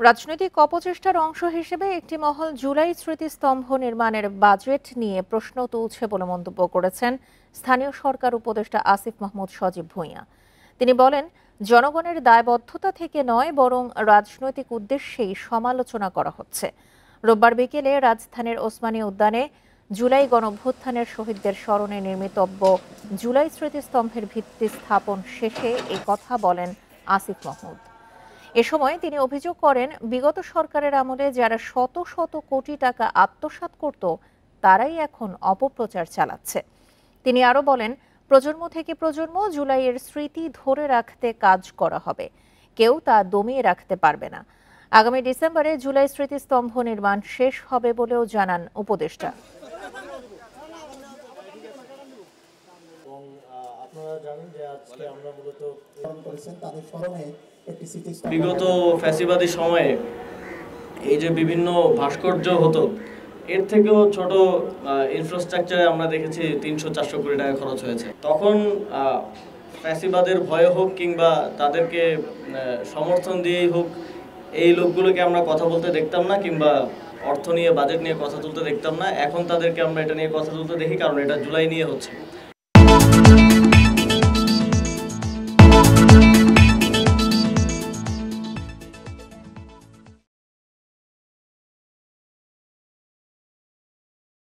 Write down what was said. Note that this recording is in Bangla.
রাজনৈতিক অপচেষ্টার অংশ হিসেবে একটি মহল জুলাই স্মৃতিস্তম্ভ নির্মাণের বাজেট নিয়ে প্রশ্ন তুলছে বলে মন্তব্য করেছেন স্থানীয় সরকার উপদেষ্টা আসিফ মাহমুদ সজীব ভূঁইয়া। তিনি বলেন, জনগণের দায়বদ্ধতা থেকে নয়, বরং রাজনৈতিক উদ্দেশ্যেই সমালোচনা করা হচ্ছে। রোববার বিকেলে রাজধানীর ওসমানী উদ্যানে জুলাই গণঅভ্যুত্থানের শহীদদের স্মরণে নির্মিতব্য জুলাই স্মৃতিস্তম্ভের ভিত্তি স্থাপন শেষে এই কথা বলেন আসিফ মাহমুদ। এ সময় তিনি অভিযোগ করেন, বিগত সরকারের আমলে যারা শত শত কোটি টাকা আত্মসাৎ করত তারাই এখন অপপ্রচার চালাচ্ছে। তিনি আরো বলেন, প্রজন্ম থেকে প্রজন্ম জুলাইয়ের স্মৃতি ধরে রাখতে কাজ করা হবে, কেউ তা দমিয়ে রাখতে পারবে না। আগামী ডিসেম্বরে জুলাই স্মৃতিস্তম্ভ নির্মাণ শেষ হবে বলেও জানান উপদেষ্টা। বিগত ফ্যাসিবাদী সময়ে এই যে বিভিন্ন ভাস্কর্য হতো, এর থেকেও ছোট ইনফ্রাস্ট্রাকচারে আমরা দেখেছি ৩০০-৪০০ কোটি টাকা খরচ হয়েছে। তখন ফ্যাসিবাদের ভয়ে হোক কিংবা তাদেরকে সমর্থন দিয়েই হোক, এই লোকগুলোকে আমরা কথা বলতে দেখতাম না কিংবা অর্থ নিয়ে বাজেট নিয়ে কথা তুলতে দেখতাম না। এখন তাদেরকে আমরা এটা নিয়ে কথা তুলতে দেখি, কারণ এটা জুলাই নিয়ে হচ্ছে।